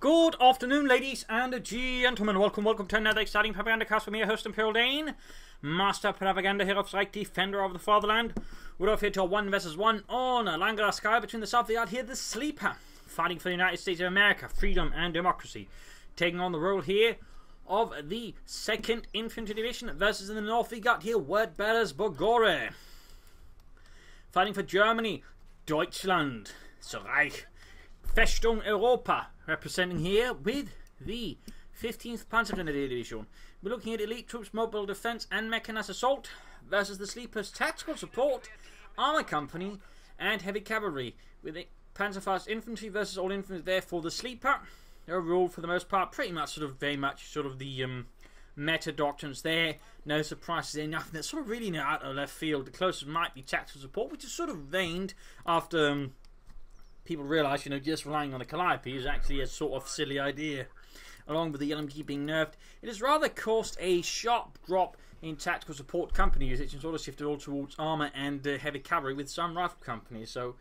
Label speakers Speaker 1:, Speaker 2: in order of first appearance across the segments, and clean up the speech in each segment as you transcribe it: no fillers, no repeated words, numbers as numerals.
Speaker 1: Good afternoon, ladies and gentlemen. Welcome to another exciting Propagandacast with me, your host, Imperial Dane, Master Propaganda here of Reich, Defender of the Fatherland. We're off here to a 1 vs 1 on a Langar sky between the South of the Yard here, the Thesleeper, fighting for the United States of America, freedom and democracy. Taking on the role here of the 2nd Infantry Division versus in the north we got here, word bearers Borgore. Fighting for Germany, Deutschland, Reich, Festung Europa, representing here with the 15th Panzergrenadier Division. We're looking at elite troops, mobile defense and mechanized assault versus the Thesleeper's tactical support, armor company and heavy cavalry, with the Panzerfaust infantry versus all infantry there for the Thesleeper. Overall, for the most part, pretty much very much the meta doctrines there. No surprises there, nothing that's sort of really out of left field. The closest might be tactical support, which is sort of waned after people realise, just relying on the Calliope is actually a sort of silly idea. Along with the LMG being nerfed, it has rather caused a sharp drop in tactical support company usage and sort of shifted all towards armour and heavy cavalry with some rifle companies. So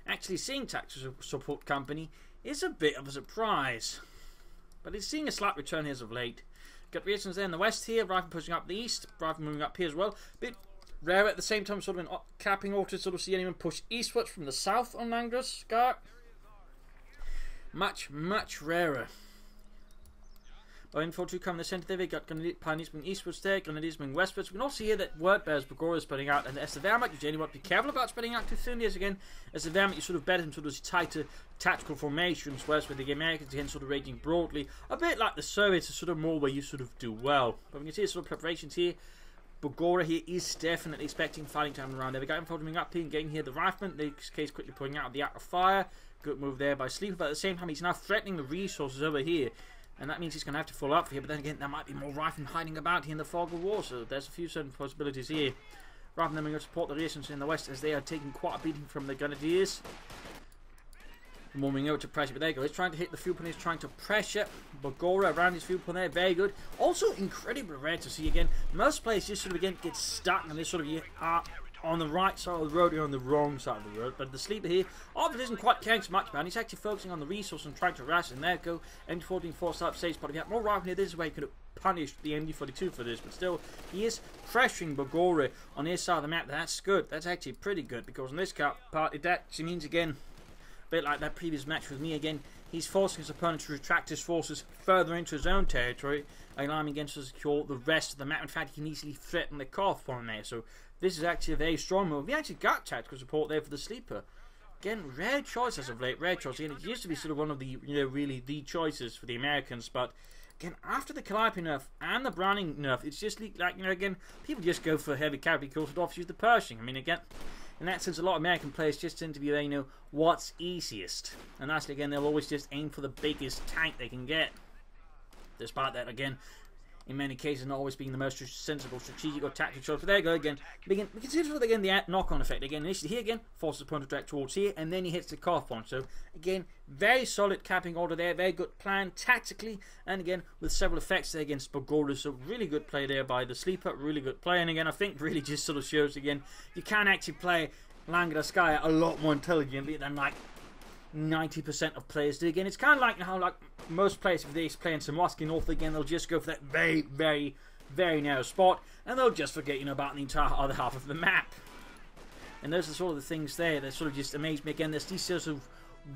Speaker 1: actually seeing tactical support company is a bit of a surprise. But it's seeing a slight return here as of late. Got reactions there in the west here, rifle pushing up the east, rifle moving up here as well. Bit rare at the same time, sort of in capping order to sort of see anyone push eastwards from the south on Langar sky. Much rarer. By info 2 coming the centre there, we got Pioneers moving eastwards there, Grenadiers moving westwards. We can also hear that word bearers Borgore is spreading out, and as the Vermaht, you generally want to be careful about spreading out too thin. Yes, again, as the Vermaht, you sort of better in sort of tighter tactical formations, whereas with the Americans again sort of raging broadly, a bit like the Soviets, are sort of more where you sort of do well. But we can see sort of preparations here. Borgore here is definitely expecting fighting to happen around there. We got him following up here and getting here the rifleman. In this case, quickly pulling out of the act of fire. Good move there by Thesleeper, but at the same time, he's now threatening the resources over here. And that means he's going to have to follow up here. But then again, there might be more riflemen hiding about here in the fog of war. So there's a few certain possibilities here. Rather than going to support the resistance in the west as they are taking quite a beating from the Grenadiers. Moving over to pressure, but there you go. He's trying to hit the fuel point. He's trying to pressure Borgore around his fuel point there. Very good. Also, incredibly rare to see again. Most players just sort of again get stuck and they sort of are on the right side of the road or on the wrong side of the road. But the Thesleeper here, obviously isn't quite caring so much about. He's actually focusing on the resource and trying to harass. And there you go. MD-14 forced up saves, but if he had more rifle here, this is where he could have punished the MD-42 for this. But still, he is pressuring Borgore on his side of the map. That's good. That's actually pretty good because in this part, it actually means again, bit like that previous match with me again, he's forcing his opponent to retract his forces further into his own territory, allowing him again to secure the rest of the map. In fact, he can easily threaten the CoH2 from there. So this is actually a very strong move. We actually got tactical support there for the Thesleeper. Again, rare choice as of late, rare choice. Again, it used to be sort of one of the, really the choices for the Americans, but again, after the Calliope nerf and the Browning nerf, it's just like, again, people just go for heavy cavalry because it offers you the Pershing. I mean, again, in that sense, a lot of American players just tend to be there, what's easiest. And lastly, again, they'll always just aim for the biggest tank they can get. Despite that, again, in many cases, not always being the most sensible strategic or tactical choice. But there you go again. We can see sort of again the knock-on effect. Again, initially here again, forces the opponent to direct towards here, and then he hits the CoH point. So again, very solid capping order there, very good plan tactically, and again with several effects there against Borgore. So really good play there by the Thesleeper, really good play. And again, I think really just sort of shows again you can actually play Langar sky a lot more intelligently than like 90% of players do. Again, it's kind of like how most players, if they play in Samoski North again, they'll just go for that very narrow spot, and they'll just forget about the entire other half of the map. And those are sort of the things there that sort of just amaze me. Again, there's these sorts of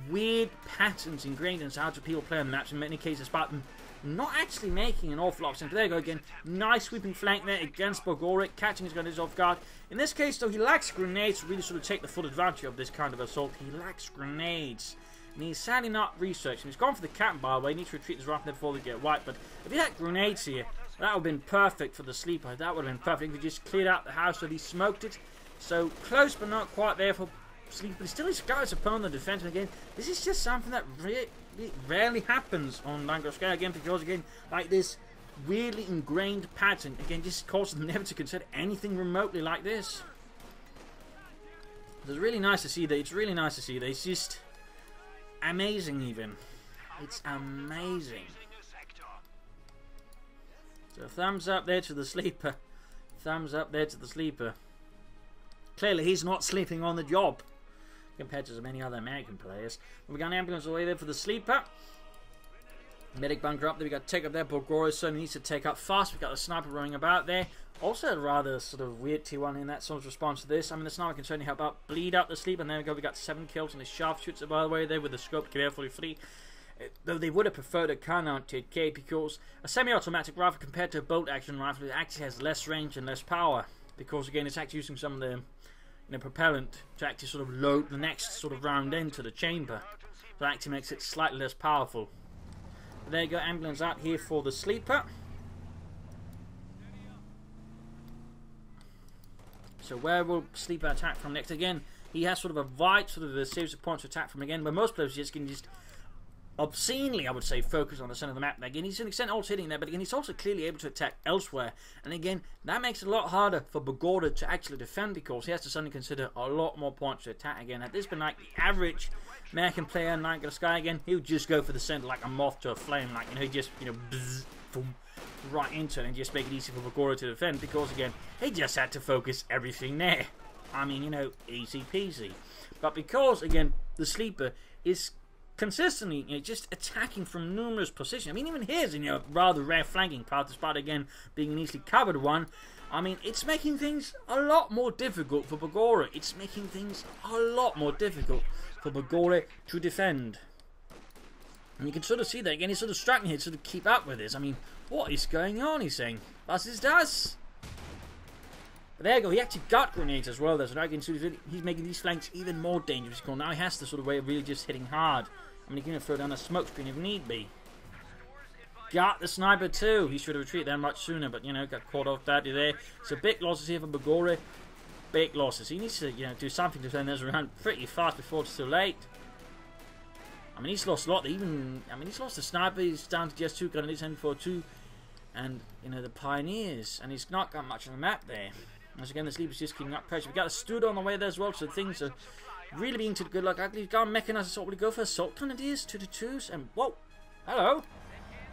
Speaker 1: weird patterns ingrained in how people play on maps. In many cases, despite them not actually making an awful lot of sense. But there you go again. Nice sweeping flank there against Borgore, catching his gunners off guard. In this case, though, he lacks grenades to really sort of take the full advantage of this kind of assault. He lacks grenades. And he's sadly not researching. He's gone for the captain, by the way. He needs to retreat his rifle before they get wiped. But if he had grenades here, that would have been perfect for the Thesleeper. That would have been perfect if he just cleared out the house so he smoked it. So close, but not quite there for Thesleeper. But still, he's got his opponent on the defense. And again, this is just something that rarely happens on Langar sky again, because again, like this weirdly ingrained pattern again just causes them never to consider anything remotely like this. It's really nice to see that. It's really nice to see that. It's just amazing, even. It's amazing. So thumbs up there to the Thesleeper. Thumbs up there to the Thesleeper. Clearly, he's not sleeping on the job compared to so many other American players. We've got an ambulance away there for the Thesleeper. Medic bunker up there. We got to take up there. Borgore certainly needs to take up fast. We got the sniper running about there. Also a rather sort of weird T1 in that sort of response to this. I mean, the sniper can certainly help out bleed out the sleep. And there we go. We got 7 kills on the sharpshooter, by the way, there with the scope carefully free. Though they would have preferred a car-mounted K, because a semi-automatic rifle compared to a bolt-action rifle, it actually has less range and less power. Because again, it's actually using some of the propellant to actually sort of load the next sort of round into the chamber. So it actually makes it slightly less powerful. But there you go, ambulance out here for the sleeper. So where will sleeper attack from next? Again, he has sort of a wide sort of a series of points to attack from again, but most players just can just obscenely, I would say, focus on the center of the map. Again, he's to an extent also hitting there, but again, he's also clearly able to attack elsewhere. And again, that makes it a lot harder for Borgore to actually defend, because he has to suddenly consider a lot more points to attack again. Had this been like the average American player, Night of the Sky again, he would just go for the center like a moth to a flame. Like, he just, bzz, boom, right into it and just make it easy for Borgore to defend, because again, he just had to focus everything there. I mean, easy peasy. But because, again, the sleeper is consistently, just attacking from numerous positions. I mean, even here's a rather rare flanking path, despite again being an easily covered one. I mean, it's making things a lot more difficult for Borgore. It's making things a lot more difficult for Borgore to defend. And you can sort of see that again. He's sort of struggling here to sort of keep up with this. I mean, what is going on? He's saying, "Was ist das?" But there you go. He actually got grenades as well. There, so now he's making these flanks even more dangerous. Because now he has the sort of way of really just hitting hard. I mean, he can throw down a smoke screen if need be. Got the sniper too. He should have retreated there much sooner, but got caught off badly there. So big losses here for Borgore. Big losses. He needs to do something to turn those around pretty fast before it's too late. I mean, he's lost a lot. He's lost the sniper. He's down to just 2 grenades, M42, and the pioneers. And he's not got much on the map there. As again, the sleeper's just keeping up pressure. We got a Stud on the way there as well, so things are really being to good luck. We've got a mechanized assault. Will he go for assault grenadiers? 2-2s, and whoa, hello.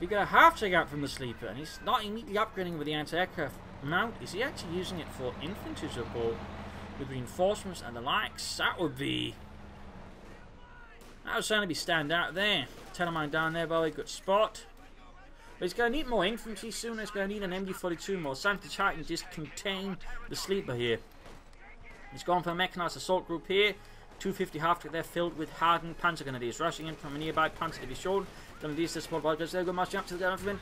Speaker 1: We got a half take out from the sleeper, and he's not immediately upgrading with the anti-aircraft mount. Is he actually using it for infantry support with reinforcements and the likes? That would certainly be stand out there. Telemine down there, by the way, good spot. But he's going to need more infantry soon. He's going to need an MG42 more. Something to try and just contain the sleeper here. He's gone for a mechanized assault group here. 250 half there filled with hardened panzer grenadiers rushing in from a nearby panzer division. Grenadiers to support by they're going marching up to the riflemen.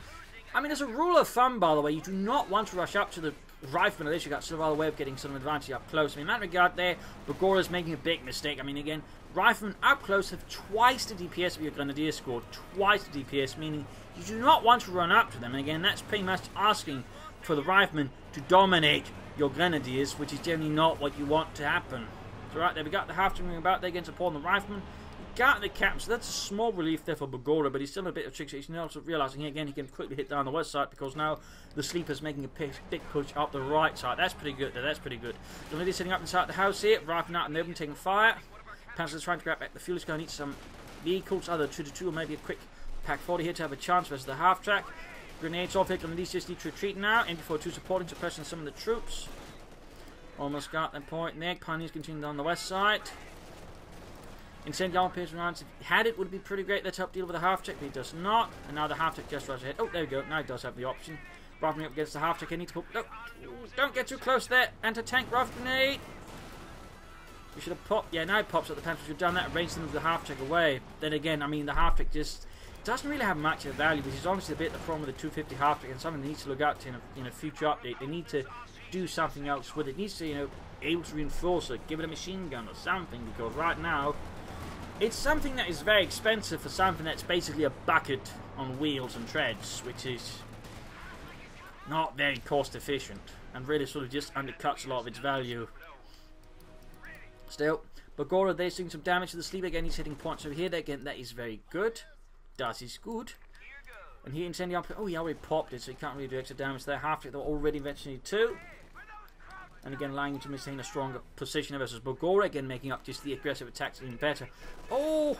Speaker 1: I mean, as a rule of thumb, by the way, you do not want to rush up to the rifleman unless you've got some other way of getting some advantage up close. I mean, in that regard there, Borgore is making a big mistake. I mean, again, riflemen up close have twice the DPS of your grenadier score. Twice the DPS, meaning you do not want to run up to them. And again, that's pretty much asking for the riflemen to dominate your grenadiers, which is generally not what you want to happen. So right there, we got the half moving about there again, supporting the riflemen. We got the cap, so that's a small relief there for Borgore, but he's still a bit of trick. He's also realizing here again he can quickly hit down the west side, because now the sleeper's making a big push up the right side. That's pretty good there, that's pretty good. The lady's sitting up inside the house here, rifling out in the open, taking fire. Panzer's trying to grab back the fuel. He's going to need some vehicles, either 2-2 or maybe a quick Pack 40 here to have a chance versus the half track. Grenades off here, Grenadiers just need to retreat now. MG42 supporting, suppressing some of the troops. Almost got that point there. Pioneers continuing on the west side. Incendiary appears around. If he had it, would be pretty great. Let's help deal with the half track, but he does not. And now the half track just rushes ahead. Oh, there we go. Now he does have the option. Rifling up against the half track. I need to put. No, don't get too close there. Anti-tank rifle grenade. We should have popped. Yeah, now it pops up the panzer. Should have done that. Arranged them with the half track away. Then again, I mean, the half track just doesn't really have much of value, which is honestly a bit the problem with the 250 half track, and something they need to look out to in a future update. They need to do something else with it. It needs to, able to reinforce it, give it a machine gun or something, because right now it's something that is very expensive for something that's basically a bucket on wheels and treads, which is not very cost efficient and really sort of just undercuts a lot of its value. Still, Borgore, they're doing some damage to the sleeper. Again, he's hitting points over here. Again, that is very good. Das is good. And here incendiary. Oh, he already popped it, so he can't really do extra damage there. Half it, they're already eventually 2. And again, allowing him to maintain a stronger position versus Borgore. Again, making up just the aggressive attacks even better. Oh,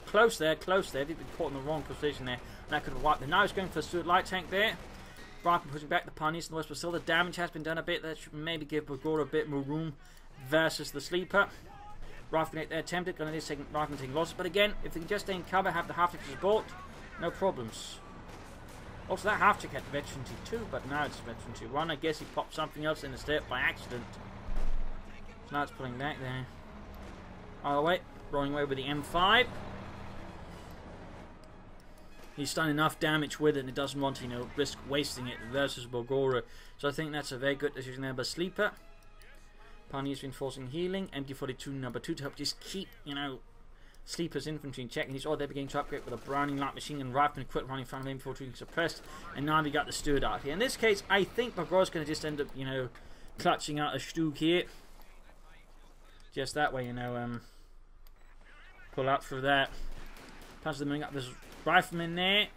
Speaker 1: close there, close there. Did be caught in the wrong position there. And that could have wiped them. Now he's going for a Stuart light tank there. Brighton pushing back the Pioneers in the west, but still the damage has been done a bit. That should maybe give Borgore a bit more room versus the sleeper. Rifle there attempted, Rifleman taking losses, but again, if they can just stay in cover, have the half to support, no problems. Also, that half-tick had veterancy 2, but now it's veterancy 1. I guess he popped something else in the step by accident. So now it's pulling back there. Oh, wait. Rolling away with the M5. He's done enough damage with it and he doesn't want to, you know, risk wasting it versus Borgore. So I think that's a very good decision there by Thesleeper. Pani is reinforcing healing. MD42 number 2 to help just keep, you know, Sleeper's infantry in check. And he's they're beginning to upgrade with a Browning light machine gun rifle and equipment running in front of him before being suppressed. And now we got the Steward out here. In this case, I think Borgore's going to just end up, you know, clutching out a Stug here. Just that way, you know, pull out through that. Plans to bring up this rifleman there.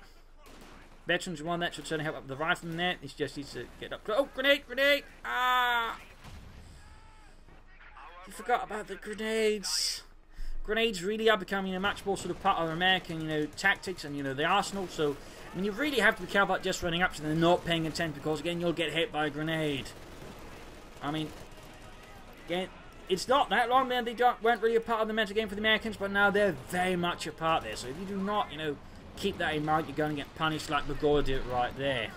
Speaker 1: Veterans 1, that should certainly help up the rifleman there. He just needs to get up. Oh, grenade, grenade! Ah! You forgot about the grenades. Grenades really are becoming a much more sort of part of American, you know, tactics and, you know, the arsenal. So, I mean, you really have to be careful about just running up to them and not paying attention because, again, you'll get hit by a grenade. I mean, again, it's not that long then they weren't really a part of the meta game for the Americans, but now they're very much a part there. So if you do not, you know, keep that in mind, you're going to get punished like Borgore did right there.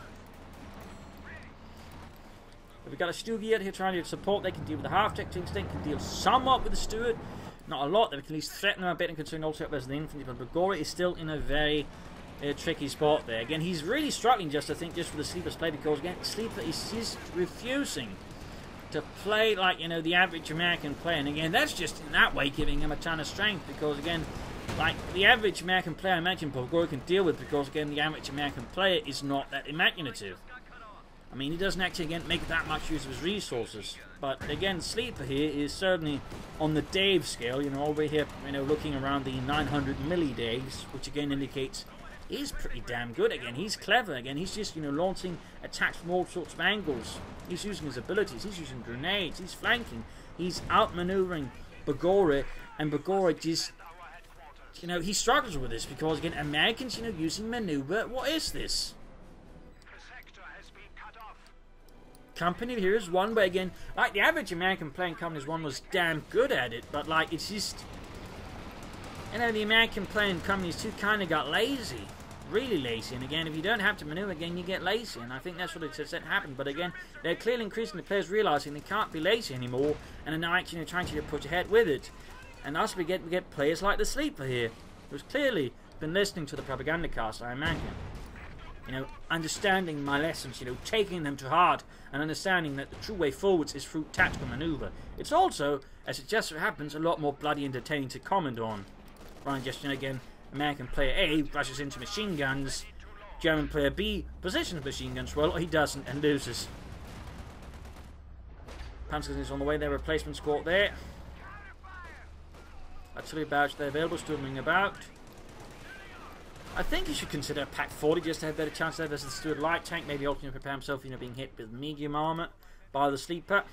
Speaker 1: But we've got a Stug here trying to support. They can deal with the half-tech instinct, can deal somewhat with the Steward. Not a lot, they can at least threaten them a bit and considering also there's the infantry, but Borgore is still in a very tricky spot there. Again, he's really struggling just, I think, just for the Sleeper's play because, again, Sleeper is just refusing to play like, you know, the average American player. And again, that's just in that way giving him a ton of strength because, again, like the average American player I imagine Borgore can deal with because, again, the average American player is not that imaginative. I mean, he doesn't actually, again, make that much use of his resources. But, again, Sleeper here is certainly on the Dave scale, you know, over here, you know, looking around the 900 milli Daves, which, again, indicates he's pretty damn good. Again, he's clever. Again, he's just, you know, launching attacks from all sorts of angles. He's using his abilities. He's using grenades. He's flanking. He's outmaneuvering Borgore, and Borgore just, you know, he struggles with this because, again, Americans, you know, using maneuver. What is this? Company here is one, but again, like the average American playing Company 1 was damn good at it, but like it's just, you know, the American playing Company 2 kind of got lazy, really lazy. And again, if you don't have to maneuver, again, you get lazy, and I think that's what it said happened. But again, they're clearly increasing the players realizing they can't be lazy anymore, and are now actually, you know, trying to push ahead with it. And thus we get players like the Thesleeper here, who's clearly been listening to the Propagandacast, I imagine. You know, understanding my lessons, you know, taking them to heart, and understanding that the true way forwards is through tactical maneuver. It's also, as it just so happens, a lot more bloody entertaining to comment on. Right, just, you know, again, American player A rushes into machine guns, German player B positions machine guns well, or he doesn't and loses. Panzer is on the way, their replacement squad there. Artillery barrage there available, storming about. I think he should consider Pack 40 just to have a better chance there versus the Steward light tank. Maybe also prepare himself, you know, being hit with medium armor by the Thesleeper.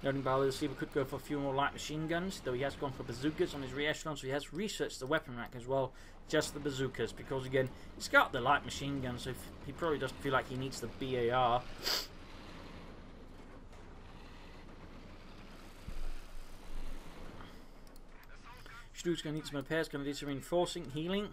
Speaker 1: Noting by the Thesleeper could go for a few more light machine guns, though he has gone for bazookas on his re-echelon, so he has researched the weapon rack as well, just the bazookas, because again, he's got the light machine gun, so he probably doesn't feel like he needs the BAR. Stug's going to need some repairs, going to need some reinforcing, healing.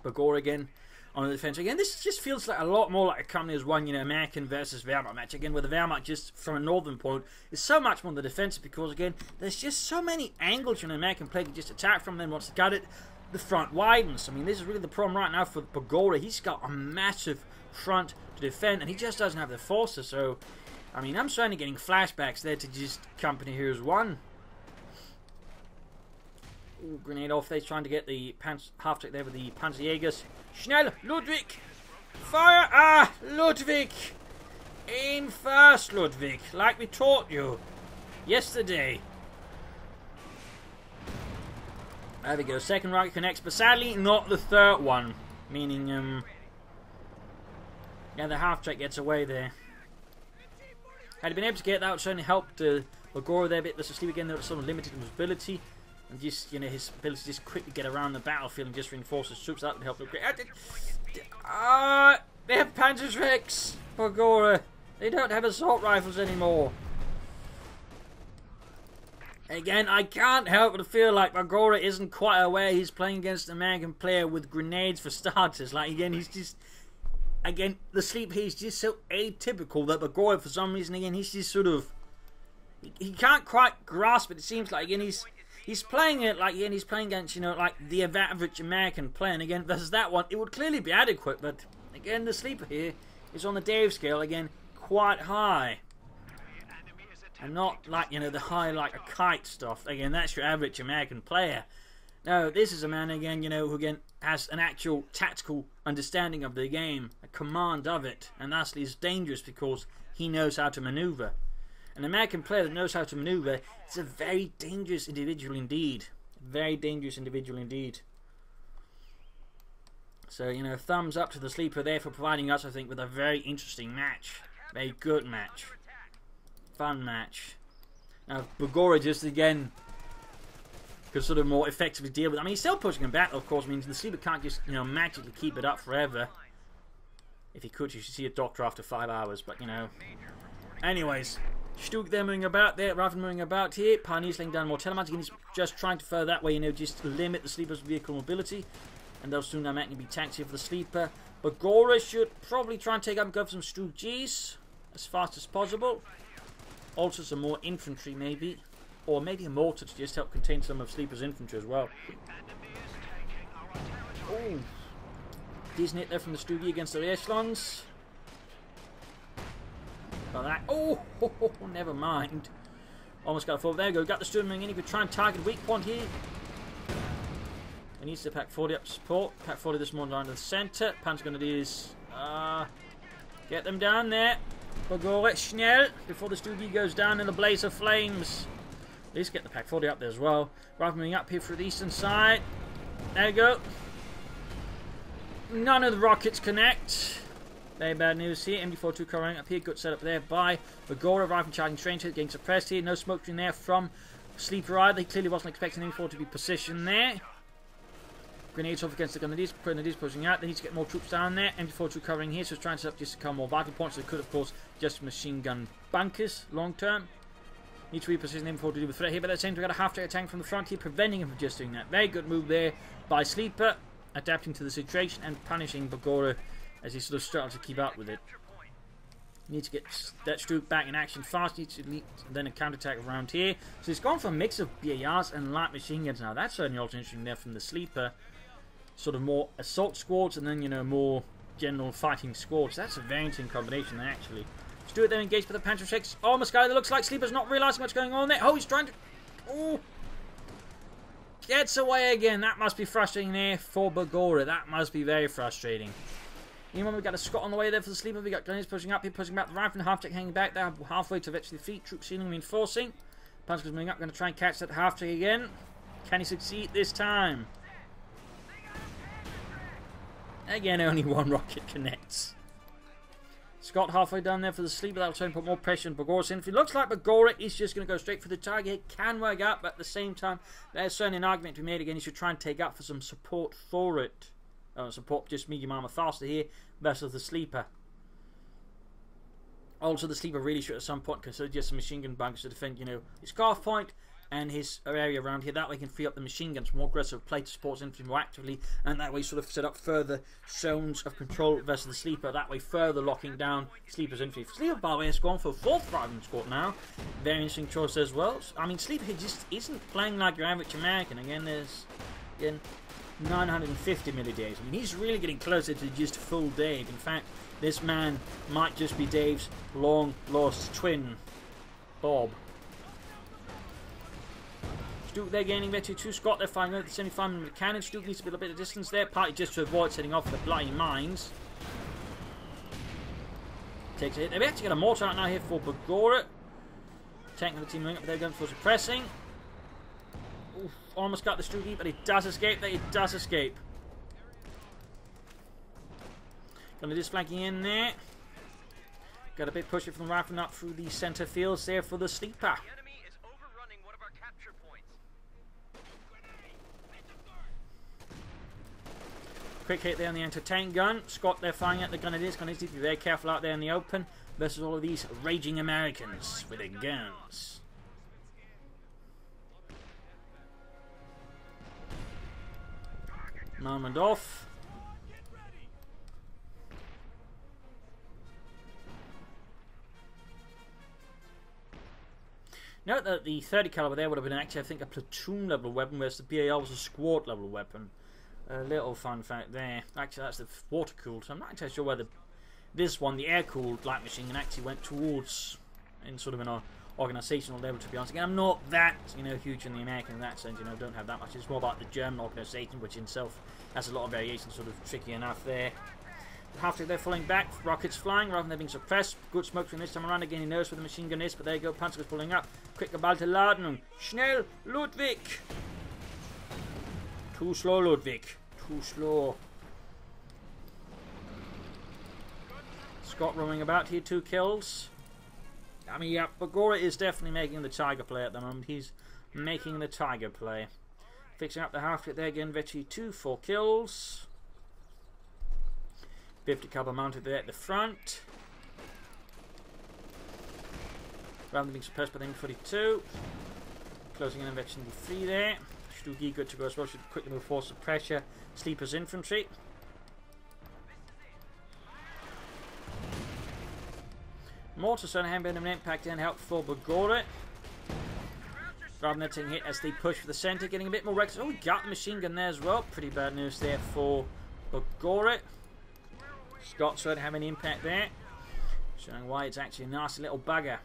Speaker 1: Borgore again on the defense. Again, this just feels like a lot more like a Company as one, you know, American versus Vermaht match. Again, where the Vermaht just from a northern point is so much more on the defensive because, again, there's just so many angles, you know, American player can just attack from. Then once they got it, the front widens. I mean, this is really the problem right now for Borgore. He's got a massive front to defend, and he just doesn't have the forces. So, I mean, I'm certainly getting flashbacks there to just Company Heroes 1. Ooh, grenade off. They're trying to get the half-tick there with the Panzerjägers. Schnell, Ludwig! Fire! Ah, Ludwig! Aim first, Ludwig, like we taught you yesterday. There we go. Second rocket connects, but sadly not the third one. Meaning, yeah, the half-track gets away there. Had he been able to get that, would certainly helped Borgore there a bit. This is again, there was some limited mobility. And just, you know, his ability to just quickly get around the battlefield and just reinforce his troops. That would help. They have Panzerschrecks, Borgore. They don't have assault rifles anymore. Again, I can't help but feel like Borgore isn't quite aware he's playing against an American player with grenades for starters. Like, again, he's just... Again, the sleep here is just so atypical that Borgore, for some reason, again, he's just sort of... He can't quite grasp it. It seems like, again, he's playing it like, again, he's playing against, you know, like the average American player. And again, versus that one, it would clearly be adequate. But, again, the sleeper here is on the Dave scale, again, quite high. And not like, you know, the high like a kite stuff. Again, that's your average American player. No, this is a man, again, you know, who, again, has an actual tactical understanding of the game, a command of it. And lastly, is dangerous because he knows how to maneuver. An American player that knows how to maneuver is a very dangerous individual indeed. Very dangerous individual indeed. So, you know, thumbs up to the sleeper there for providing us, I think, with a very interesting match. Very good match. Fun match. Now, Borgore just, again, could sort of more effectively deal with it. I mean, he's still pushing him back, of course. I mean, the sleeper can't just, you know, magically keep it up forever. If he could, you should see a doctor after 5 hours, but, you know. Anyways, Stuk there moving about there, rather than moving about here. Pioneer's laying down more telemarks. Again, he's just trying to further that way, you know, just limit the sleeper's vehicle mobility. And they'll soon now be taxed here for the sleeper. Borgore should probably try and take up and go for some Stuk Gs as fast as possible. Also some more infantry maybe. Or maybe a mortar to just help contain some of Sleeper's infantry as well. Oh, decent hit there from the Stugi against the echelons. Like that. Oh, never mind. Almost got a fall. There we go. Got the Sturming in. He could try and target a weak point here. He needs to pack 40 up support. Pack 40 this morning down to the centre. Pan's going to do is get them down there. Borgore, schnell, before the Stugi goes down in the blaze of flames. At least get the pack 40 up there as well. Right, moving up here through the eastern side. There you go. None of the rockets connect. Very bad news here. MD42 covering up here. Good setup there by Borgore. Arriving charging strange hit, getting suppressed here. No smoke screen there from Sleeper either. He clearly wasn't expecting MD4 to be positioned there. Grenades off against the Grenadiers pushing out. They need to get more troops down there. MD42 covering here, so it's trying to set up just to come more vital points. They could, of course, just machine gun bunkers long term. Need to reposition MD4 to do the threat here, but at the same time, we've got a half-track tank from the front here, preventing him from just doing that. Very good move there by Sleeper, adapting to the situation and punishing Borgore as he sort of struggles to keep up with it. Need to get that Stuk back in action fast. Needs to lead, then a counter-attack around here. So he's gone for a mix of BARs and light machine guns now. That's certainly also interesting there from the Sleeper. Sort of more assault squads and then, you know, more general fighting squads. That's a very interesting combination there, actually. Stuart there engaged with the Panther 6. Oh, Moscow, it looks like Sleeper's not realising what's going on there. Oh, he's trying to... Oh! Gets away again. That must be frustrating there for Borgore. That must be very frustrating. Meanwhile, we've got a Scot on the way there for the Sleeper. We've got Gunners pushing up here, pushing back the rifle and half-tech hanging back there, halfway to eventually defeat. Troop ceiling reinforcing. Panther's moving up, going to try and catch that half-tech again. Can he succeed this time? Again, only one rocket connects. Scott halfway down there for the Sleeper. That'll try and put more pressure on Borgore's infantry. Looks like Borgore is just going to go straight for the target. It can work out, but at the same time, there's certainly an argument to be made again. He should try and take up for some support for it. Support just medium armor faster here versus the Sleeper. Also, the Sleeper really should at some point consider just some machine gun bunkers to defend, you know, his scarf point and his area around here. That way he can free up the machine guns, more aggressive play to support infantry more actively, and that way sort of set up further zones of control versus the Sleeper. That way further locking down Sleeper's infantry. Sleeper, by the way, has gone for a 4th fighting squad now. Very interesting choice as well. I mean, Sleeper just isn't playing like your average American. Again, there's 950 millidays. I mean, he's really getting closer to just full Dave. In fact, this man might just be Dave's long-lost twin, Bob. Stuk there gaining there to 2 Scott. They're firing out the 75mm cannon. Stuk needs to be a bit of distance there, partly just to avoid setting off the bloody mines. Takes a hit. They've actually got a mortar out now here for Borgore. Tank of the team moving up there, going for suppressing. Oof, almost got the Stugi, but it does escape there. It does escape. Gonna just flanking in there. Got a bit pushy from the rifle up through the centre fields there for the Sleeper. Quick hit there on the anti-tank gun. Scott there firing at the Grenadiers. Grenadiers need to be very careful out there in the open versus all of these raging Americans with their guns. Moment off. Note that the 30 caliber there would have been actually, I think, a platoon level weapon, whereas the BAR was a squad level weapon. A little fun fact there. Actually, that's the water cooled, so I'm not entirely sure whether this one, the air cooled light machine gun, actually went towards in sort of an organisational level. To be honest, again, I'm not that huge in the American in that sense. Don't have that much. It's more about the German organisation, which in itself has a lot of variations. Sort of tricky enough there. Halfway they're falling back, rockets flying rather than they're being suppressed. Good smoke from this time around. Again, he knows where the machine gun is, but there you go. Panzer is pulling up. Quick Geballte Ladung. Schnell, Ludwig. Too slow, Ludwig. Too slow. Scott roaming about here, 2 kills. I mean, yeah, Borgore is definitely making the Tiger play at the moment. He's making the Tiger play. Fixing up the half-kit there again. Vecchi 4 kills. 50 caliber mounted there at the front. Rather than being suppressed by the M42. Closing in on Vecchi 3 there. Stugi good to go as well. Should quickly move forward to pressure Thesleeper's infantry. Mortar certainly having been an impact and help for Borgore. Rather than taking hit as they push for the centre, getting a bit more reckless. Oh, we got the machine gun there as well. Pretty bad news there for Borgore. Scott certainly having an impact there. Showing why it's actually a nasty little bugger.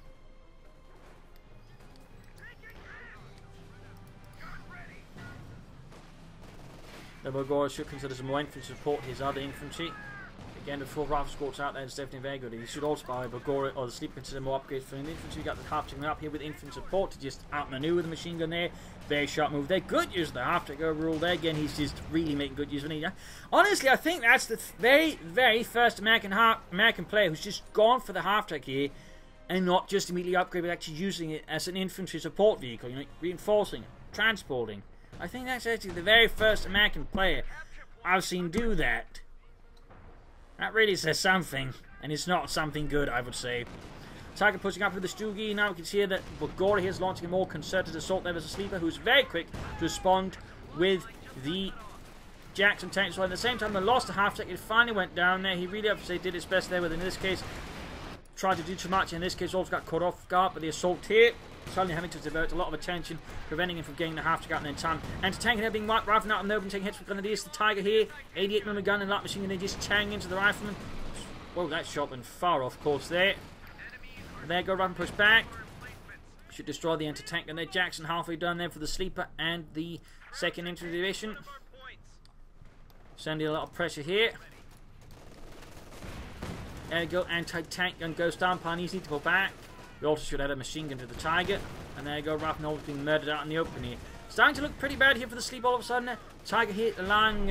Speaker 1: The Borgore should consider some more infantry to support his other infantry. Again, the 4 rifle squads out there is definitely very good. He should also buy Borgore or the Thesleeper consider more upgrades for an infantry. You got the half taken up here with infantry support to just outmaneuver the machine gun there. Very sharp move there. Good use of the half take overall there. Again, he's just really making good use of it. Honestly, I think that's the very, very first American player who's just gone for the half take here and not just immediately upgrade, but actually using it as an infantry support vehicle. Reinforcing it, transporting. I think that's actually the very first American player I've seen do that. That really says something, and it's not something good, I would say. Tiger pushing up with the Stugi. Now we can see here that Borgore here is launching a more concerted assault there as a Thesleeper, who's very quick to respond with the Jackson tank. So at the same time, they lost a half-tech. It finally went down there. He really, obviously, did his best there, but in this case, tried to do too much. In this case, also got caught off guard by the assault here. Suddenly having to divert a lot of attention, preventing him from getting the half-tech out in time. Anti-tank here being wiped, rifling out in the open, taking hits from Grenadiers. The Tiger here, 88mm gun and light machine gun, they just chang into the rifleman. Whoa, that shot went far off course there. And there go, rifle push back. Should destroy the anti-tank gun there. Jackson halfway done there for the Thesleeper and the 2nd Infantry Division. Sending a lot of pressure here. There you go, anti-tank gun goes down, Pioneers need to pull back. We also should add a machine gun to the Tiger. And there you go, Rafnol being murdered out in the open here. Starting to look pretty bad here for the Thesleeper all of a sudden. Tiger here allowing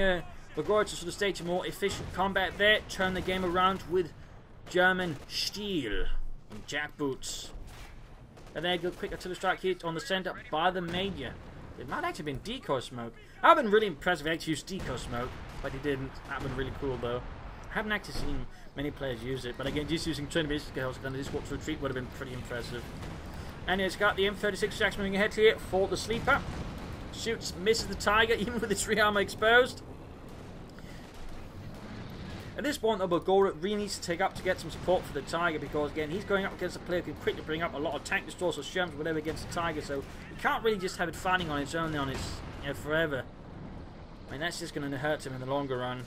Speaker 1: Borgore to sort of stage a more efficient combat there. Turn the game around with German steel and jackboots. And there you go, quick artillery strike here on the centre by the Major. It might actually have been decoy smoke. I've been really impressed if he actually used decoy smoke, but he didn't. That would have been really cool though. I haven't actually seen many players use it, but again, just using 20 basic skills and this walk to retreat would have been pretty impressive. And it's got the M36 Jacks moving ahead here for the Thesleeper. Shoots, misses the Tiger, even with its rear armor exposed. At this point, though, Borgore really needs to take up to get some support for the Tiger, because again, he's going up against a player who can quickly bring up a lot of tank destroyers or Shermans or whatever against the Tiger, so you can't really just have it fighting on its own on its, forever. I mean, that's just going to hurt him in the longer run.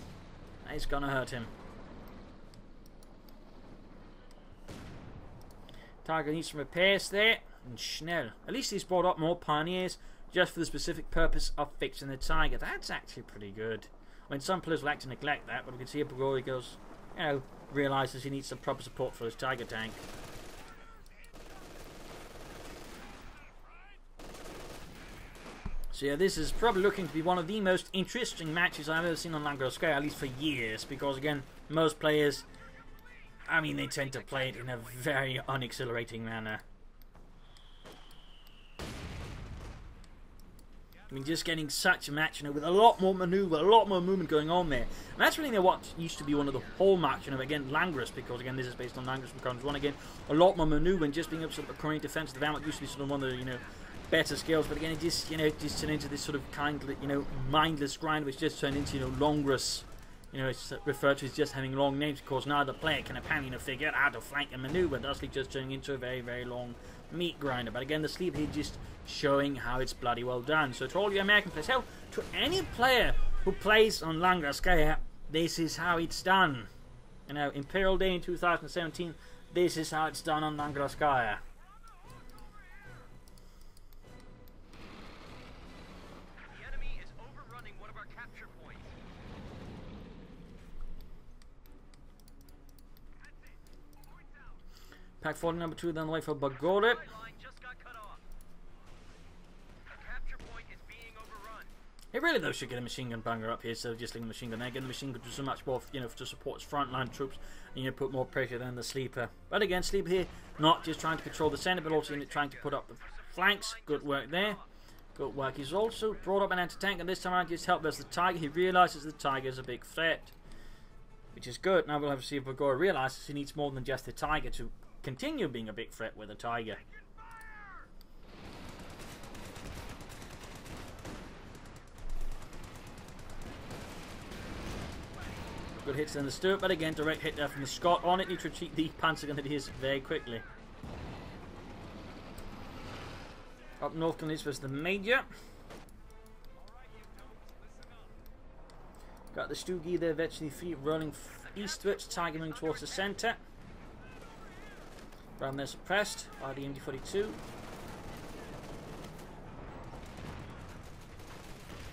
Speaker 1: It's going to hurt him. Tiger needs some repairs there. And Schnell. At least he's brought up more Pioneers just for the specific purpose of fixing the Tiger. That's actually pretty good. I mean, some players will actually neglect that, but we can see Borgore goes, realises he needs some proper support for his Tiger tank. So yeah, this is probably looking to be one of the most interesting matches I've ever seen on Langro Square, at least for years, because again, most players, I mean, they tend to play it in a very unexhilarating manner. I mean, just getting such a match, with a lot more maneuver, a lot more movement going on there. And that's really what used to be one of the hallmarks, again, Langris, because again, this is based on Langris from Carnage 1 again. A lot more maneuver and just being able to sort of coordinate defense. The Vermaht used to be sort of one of the, better skills, but again, it just, just turned into this sort of kindly, mindless grind, which just turned into, longrous. It's referred to as just having long names, because neither player can apparently figure out how to flank and maneuver, thusly just turning into a very, very long meat grinder. But again, the sleep here just showing how it's bloody well done. So to all you American players, hell, to any player who plays on Langraskaya, this is how it's done. Imperial Day in 2017, this is how it's done on Langraskaya. Pack 40 number 2 then the way for Borgore. He really though should get a machine gun banger up here, so just leaving the machine gun there. Again, the machine gun do so much more, to support his frontline troops, and put more pressure than the sleeper. But again, sleeper here not just trying to control the center, but also trying to put up the flanks. Good work there. Good work. He's also brought up an anti-tank, and this time around just helped us the Tiger. He realizes the Tiger is a big threat, which is good. Now we'll have to see if Borgore realizes he needs more than just the Tiger to continue being a big threat with a Tiger. Good hits in the Stuart, but again, direct hit there from the Scot on it. Need to retreat the Panzer gun that is very quickly. Up north, Cornelius versus the Major. Got the Stoogie there, virtually free, rolling eastwards, Tiger moving towards the centre. Around there suppressed by the MD-42.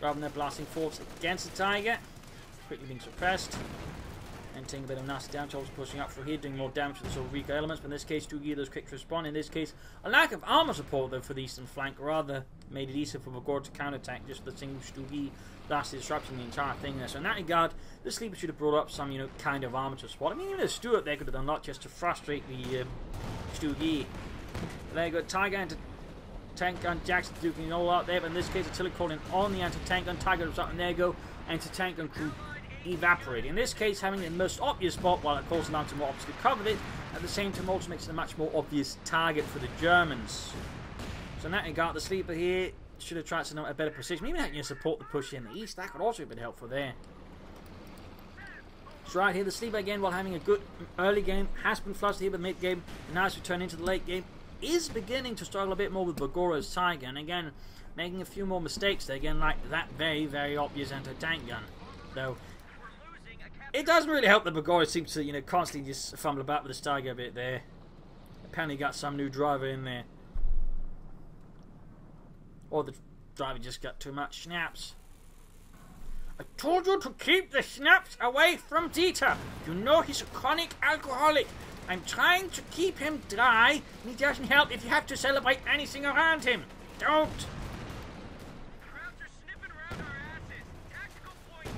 Speaker 1: Rather than blasting forwards against the Tiger, quickly being suppressed. And taking a bit of nasty damage, also pushing up through here, doing more damage to the sort of weaker elements. But in this case, Stoogie, those quick to respond. In this case, a lack of armour support though for the eastern flank rather made it easier for Borgore to counterattack just the single Stoogie, lastly disrupting the entire thing there. So in that regard, the sleeper should have brought up some, kind of armour to support. I mean, even a Stuart there could have done a lot just to frustrate the Stoogie. There you go, Tiger into tank gun, Jackson duking all out there, but in this case, artillery calling on the anti-tank gun, Tiger was up, and there you go, anti-tank gun crew evaporating. In this case, having the most obvious spot, while it calls them out to more obviously cover it, at the same time also makes it a much more obvious target for the Germans. So in that regard, the sleeper here should have tried to know a better precision. Even having support the push in the east, that could also have been helpful there. So right here, the sleeper again, while having a good early game, has been flushed here with mid game, and now as we turn into the late game, is beginning to struggle a bit more with Borgore's Tiger, and again, making a few more mistakes there, again, like that very, very obvious anti-tank gun. Though, it doesn't really help that Borgore seems to, constantly just fumble about with his Tiger a bit there. Apparently got some new driver in there. Or the driver just got too much schnapps. I told you to keep the schnapps away from Dieter. You know he's a chronic alcoholic. I'm trying to keep him dry, and he doesn't help if you have to celebrate anything around him. Don't.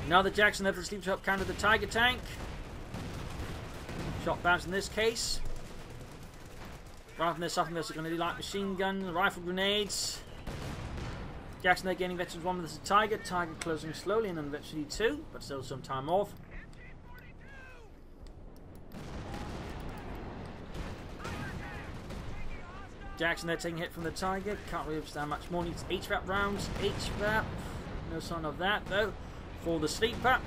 Speaker 1: Now the Jackson there sleeps up counter the Tiger tank. Shot bounce in this case. Rather than there's something that's going to do like machine gun, rifle grenades. Jackson there gaining veterans 1 with the Tiger. Tiger closing slowly and then eventually 2, but still some time off. Jackson there taking a hit from the Tiger. Can't really withstand much more. Needs HVAP rounds. HVAP. No sign of that though. For the sleeper.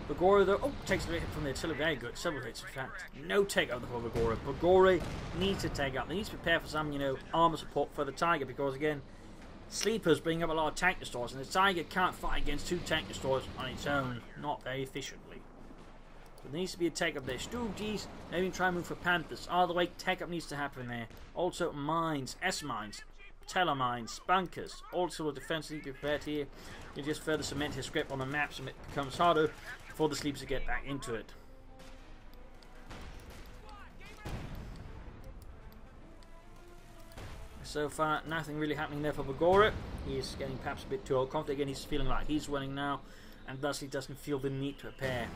Speaker 1: Borgore though, takes a hit from the artillery. Very good. Several hits in fact. No take up for Borgore. Borgore needs to take up. They need to prepare for some, armor support for the Tiger because again, Sleeper's bringing up a lot of tank destroyers and the Tiger can't fight against 2 tank destroyers on its own. Not very efficiently. So there needs to be a take up there. Stoogies, maybe try and move for Panthers. Either way, take up needs to happen there. Also mines, S-mines, telemines, bunkers. Also the defense need to be prepared here. You just further cement his grip on the maps and it becomes harder for the Sleepers to get back into it. So far, nothing really happening there for Borgore. He is getting perhaps a bit too confident. Again, he's feeling like he's winning now, and thus he doesn't feel the need to prepare.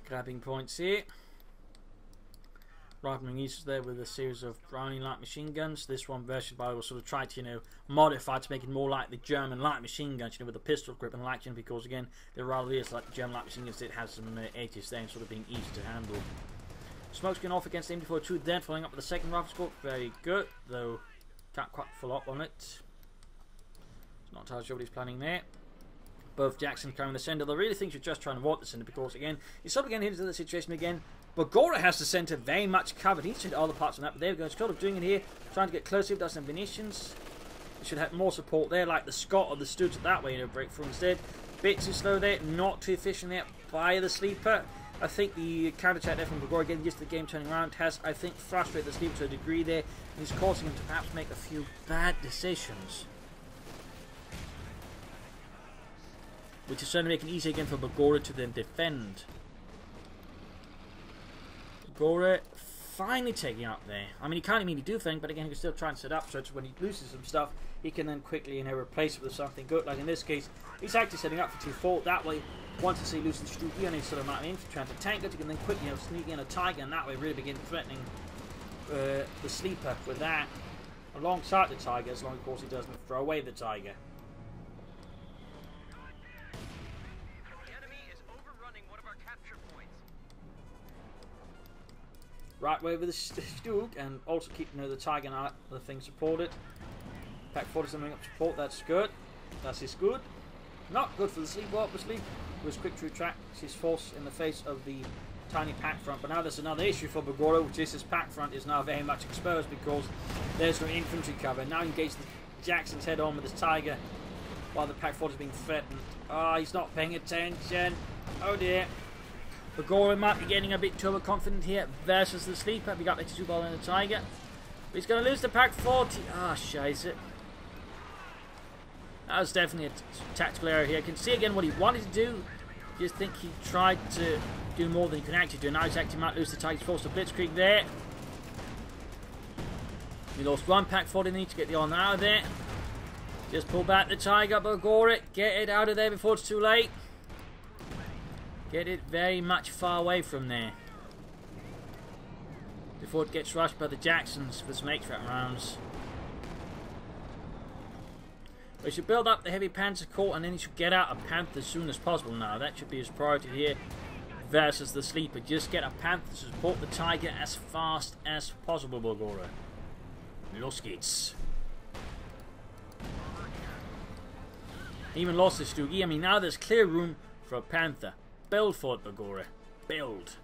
Speaker 1: Grabbing points here. rifleman used there with a series of Browning light machine guns. This one version by will sort of try to, you know, modify to make it more like the German light machine guns, you know, with a pistol grip and action, because again, there rather is like the German light machine guns. It has some edges there and sort of being easy to handle. Smoke's going off against MD42 then, following up with the second rifle scope. Very good, though can't quite full up on it. Not entirely sure what he's planning there. Both Jackson carrying the center. They really think you're just trying to walk the center, because again, you sort of get into the situation again. Borgore has the center very much covered. He should all the parts on that, but there we go. Sort of doing it here, trying to get closer if does some munitions. He should have more support there, like the Scott or the Stoots that way, you know, break through instead. Bit too slow there, not too efficient there by the Sleeper. I think the counter attack there from Borgore, again, just the game turning around, has, I think, frustrated the Sleeper to a degree there, and is causing him to perhaps make a few bad decisions. Which is certainly making it easier again for Borgore to then defend. Borgore finally taking up there. I mean, he can't immediately do things, but again, he can still try and set up so when he loses some stuff, he can then quickly, you know, replace it with something good. Like in this case, he's actually setting up for 2-4. That way, once he loses Strugi and he's sort of amount of infantry trying to tank it, he can then quickly, you know, sneak in a Tiger, and that way really begin threatening the Sleeper with that alongside the Tiger, as long as, of course, he doesn't throw away the Tiger. Right way with the Stug, and also keep, you know, the Tiger and the thing supported. Pack 40 something up support, that's good. That is good. Not good for the Sleeper, obviously. Was quick to retract his force in the face of the tiny pack front. But now there's another issue for Borgore, which is his pack front is now very much exposed because there's no infantry cover. Now engage the Jackson's head on with his Tiger while the pack 40 is being threatened. Ah, he's not paying attention. Oh dear. Borgore might be getting a bit too overconfident here versus the Sleeper. We got the 2 ball in the Tiger. But he's going to lose the pack 40. Ah, scheiße. That was definitely a tactical error here. I can see again what he wanted to do. Just think he tried to do more than he can actually do. Now he's actually might lose the Tiger's force to Blitzkrieg there. We lost 1 pack 40. Need to get the on out of there. Just pull back the Tiger, Borgore. Get it out of there before it's too late. Get it very much far away from there before it gets rushed by the Jacksons for some extra rounds. We should build up the heavy Panzer Corps, and then he should get out a Panther as soon as possible now. That should be his priority here versus the Sleeper. Just get a Panther to support the Tiger as fast as possible, Borgore. Los geht's. Even lost the Stugi. I mean, now there's clear room for a Panther. Build for it, Borgore. Build.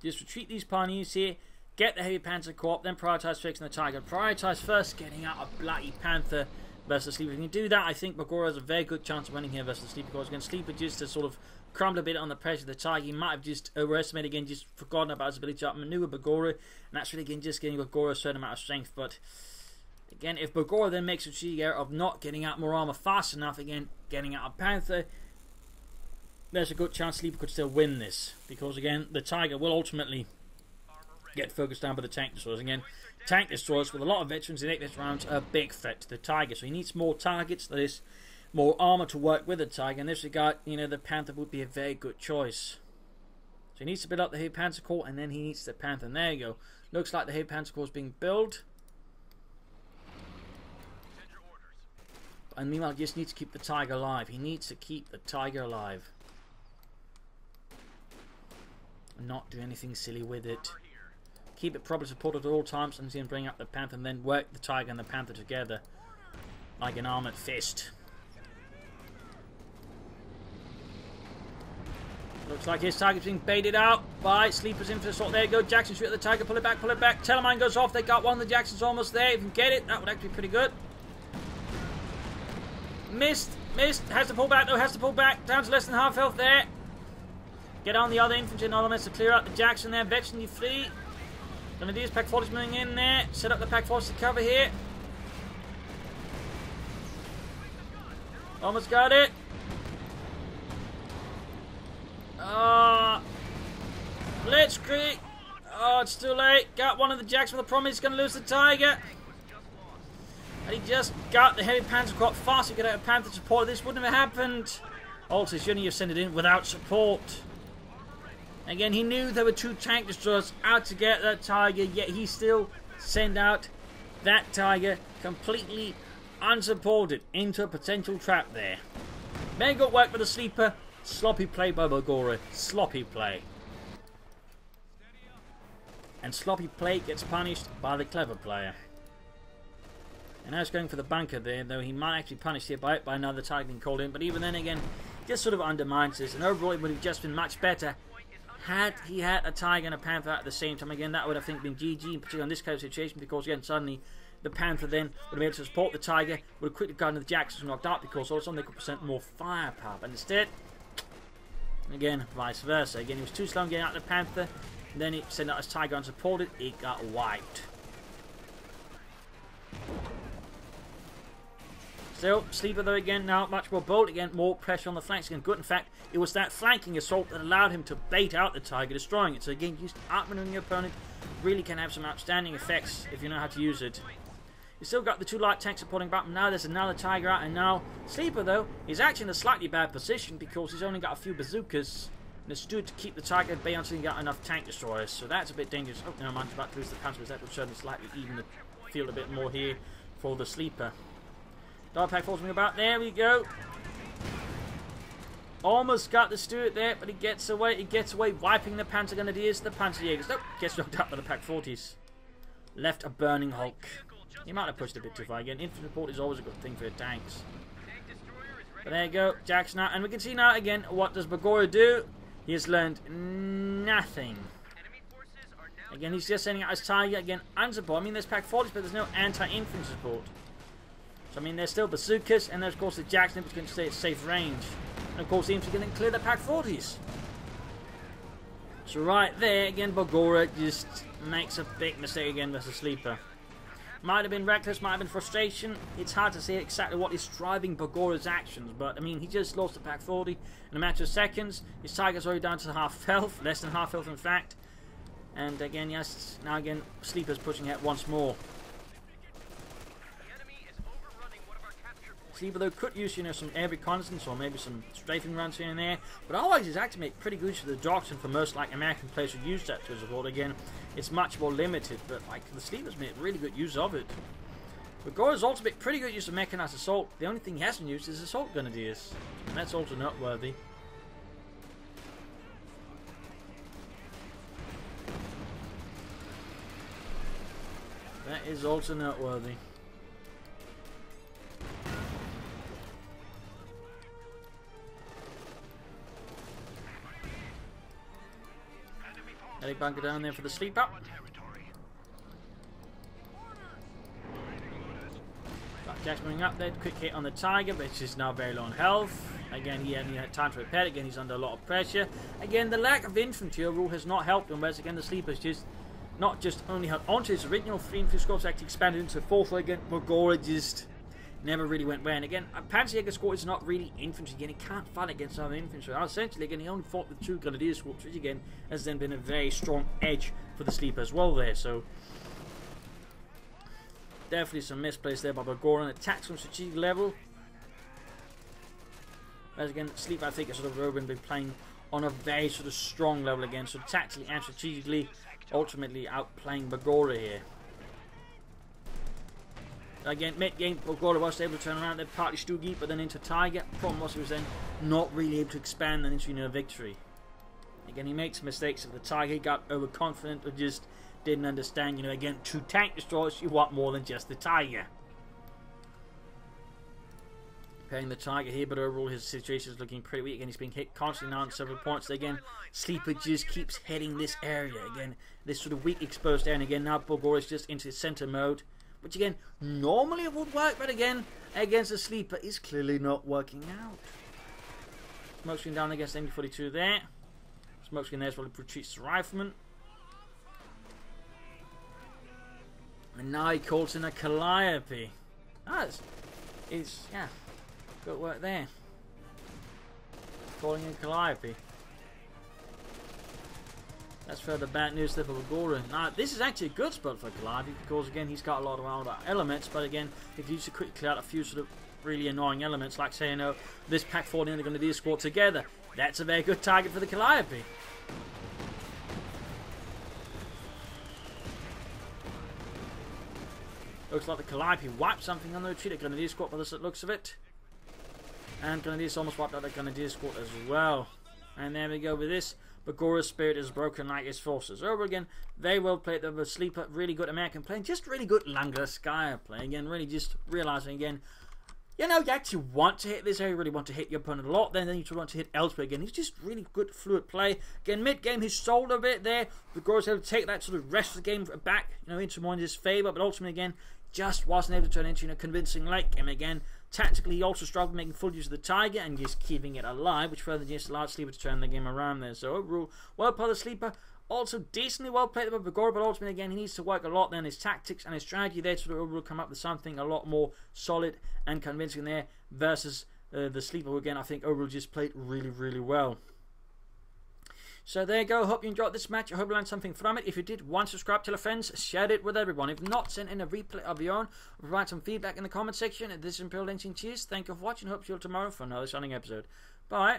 Speaker 1: Just retreat these pioneers here. Get the heavy Panzer Corps, then prioritize fixing the Tiger. Prioritize first getting out a bloody Panther versus Sleeper. If you can do that, I think Borgore has a very good chance of winning here versus Sleeper. Because against Sleeper, just to sort of crumble a bit on the pressure of the Tiger, he might have just overestimated again, just forgotten about his ability to outmaneuver Borgore. And that's really again just getting Borgore a certain amount of strength. But again, if Borgore then makes a cheeky error of not getting out more armor fast enough, again, getting out a Panther, there's a good chance Sleeper could still win this. Because again, the Tiger will ultimately get focused down by the tank destroyers. Again, tank destroyers with a lot of veterans in 8 rounds are a big threat to the Tiger. So he needs more targets, that is, more armor to work with the Tiger. In this regard, you know, the Panther would be a very good choice. So he needs to build up the heavy Panzer Corps, and then he needs the Panther. And there you go. Looks like the heavy Panzer Corps is being built. And meanwhile, he just needs to keep the Tiger alive. He needs to keep the Tiger alive. And not do anything silly with it. Keep it properly supported at all times, and then bring up the Panther, and then work the Tiger and the Panther together like an armoured fist. Looks like his Tiger's being baited out by Sleeper's infantry assault. There you go, Jackson shoot at the Tiger, pull it back, pull it back. Telemine goes off, they got one, the Jackson's almost there. If you can get it, that would actually be pretty good. Missed, has to pull back though, has to pull back. Down to less than half health there. Get on the other infantry and elements to clear out the Jackson there. Veteran, you free. Gonna do is pack 40's moving in there. Set up the pack 40 to cover here. Almost got it. Blitzkrieg. Oh, it's too late. Got one of the Jacks with a promise. He's gonna lose the Tiger. And he just got the heavy Panzer Corps fast to get out of Panther support. This wouldn't have happened. Also, shouldn't have sent it in without support. Again, he knew there were 2 tank destroyers out to get that Tiger, yet he still sent out that Tiger completely unsupported into a potential trap there. Very good work for the Sleeper. Sloppy play by Borgore. Sloppy play. And sloppy play gets punished by the clever player. And now he's going for the bunker there, though he might actually punish here by another Tiger being called in. But even then again, just sort of undermines this. And overall, it would have just been much better had he had a Tiger and a Panther at the same time. Again, that would have, I think, been GG, particularly in this kind of situation, because again, suddenly the Panther then would have been able to support the Tiger, would have quickly gotten the Jacksons knocked out, because all of a sudden they could present more firepower. But instead, again, vice versa. Again, he was too slow in getting out the Panther, and then he sent out his Tiger unsupported, it got wiped. Still, Sleeper though again, now much more bold, again, more pressure on the flanks, again, good. In fact, it was that flanking assault that allowed him to bait out the Tiger, destroying it. So again, just outmaneuvering your opponent really can have some outstanding effects if you know how to use it. You still got the 2 light tanks supporting bottom. Now there's another Tiger out, and now Sleeper though is actually in a slightly bad position because he's only got a few bazookas and it's stood to keep the Tiger at bay until he got enough tank destroyers. So that's a bit dangerous. Oh, no, I'm about to lose the Panther, but that will certainly slightly even the field a bit more here for the Sleeper. Dog pack falls about. There we go. Almost got the Stuart there, but he gets away. He gets away, wiping the Panther Grenadiers. The Panzer Jägers. Nope, gets knocked out by the Pack 40s. Left a burning Hulk. He might have pushed a bit too far. Again, infantry support is always a good thing for your tanks. But there you go, Jackson out. And we can see now again, what does Borgore do? He has learned nothing. Again, he's just sending out his Tiger. Again, unsupported. I mean, there's Pack 40s, but there's no anti-infantry support. So, I mean, there's still bazookas, and there's, of course, the Jackson, which can stay at safe range. And, of course, the infantry can then clear the Pack 40s. So, right there, again, Borgore just makes a big mistake again versus Sleeper. Might have been reckless, might have been frustration. It's hard to say exactly what is driving Borgore's actions, but, I mean, he just lost the Pack 40 in a matter of seconds. His Tiger's already down to half health, less than half health, in fact. And, again, yes, now, again, Sleeper's pushing ahead once more. Sleeper though could use, you know, some air reconnaissance or maybe some strafing runs here and there, but otherwise he's actually made pretty good use of the Dachshund for most like American players who use that to support. Again, it's much more limited, but like the Sleeper's made really good use of it. Borgore's also made pretty good use of mechanized assault. The only thing he hasn't used is assault grenadiers, and that's also noteworthy. That is also noteworthy. Heavy bunker down there for the Sleeper. Jack's moving up there. Quick hit on the Tiger, but it's now very low on health. Again, he hadn't had time to repair it. Again, he's under a lot of pressure. Again, the lack of infantry overall has not helped him, whereas again, the Sleeper's just not just only held onto his original 3 infantry squads, actually expanded into 4. So again, Borgore just never really went where. And again, a Panzer Jäger squad is not really infantry. Again, he can't fight against other infantry. Essentially, again, he only fought with 2 Grenadier squads, which again has then been a very strong edge for the Sleeper as well there. So definitely some misplays there by Borgore on a tactical strategic level. As again, Sleeper I think has sort of been playing on a very sort of strong level again. So tactically and strategically, ultimately outplaying Borgore here. Again, mid-game, Borgore was able to turn around there, partly Stugi, but then into Tiger. The problem was he was then not really able to expand and into, you know, victory. Again, he makes mistakes of the Tiger. He got overconfident or just didn't understand, you know, again, 2 tank destroyers, you want more than just the Tiger. Paying the Tiger here, but overall his situation is looking pretty weak. Again, he's being hit constantly now on several points. Again, Sleeper just keeps hitting this area. Again, this sort of weak exposed area. And again, now Borgore is just into center mode. Which again, normally it would work, but again, against the Sleeper, is clearly not working out. Smokescreen down against MD42 there. Smokescreen there as well retreats the Rifleman. And now he calls in a Calliope. Ah, yeah, good work there. Calling in Calliope. That's further bad news there for Borgore. Now, this is actually a good spot for Calliope because, again, he's got a lot of elements, but again, if you used to quickly clear out a few sort of really annoying elements, like, say, you know, this Pack 40 and they're going to do a squad together, that's a very good target for the Calliope. Looks like the Calliope wiped something on the retreat. A Grenadier squad by the looks of it. And Grenadiers almost wiped out the Grenadier squad as well. And there we go with this. Borgore's spirit is broken like his forces. Over again, very well played. The Sleeper, really good American play. Just really good Langleskaya play. Again, really just realizing again, you know, you actually want to hit this area, you really want to hit your opponent a lot, then you want to hit elsewhere again. He's just really good fluid play. Again, mid-game, he sold a bit there. Borgore's able to take that sort of rest of the game back, you know, into more in his favour, but ultimately, again, just wasn't able to turn into, you know, convincing late game again. Tactically, he also struggled making full use of the Tiger and just keeping it alive, which further just allowed Sleeper to turn the game around there. So overall, well played the Sleeper. Also decently well played by Borgore, but ultimately again he needs to work a lot then his tactics and his strategy there to overall come up with something a lot more solid and convincing there versus the Sleeper, who again I think overall just played really, really well. So there you go. Hope you enjoyed this match. I hope you learned something from it. If you did, subscribe, tell your friends, share it with everyone. If not, send in a replay of your own. Provide some feedback in the comment section. This is Imperial Lynching. Cheers. Thank you for watching. Hope to see you all tomorrow for another exciting episode. Bye.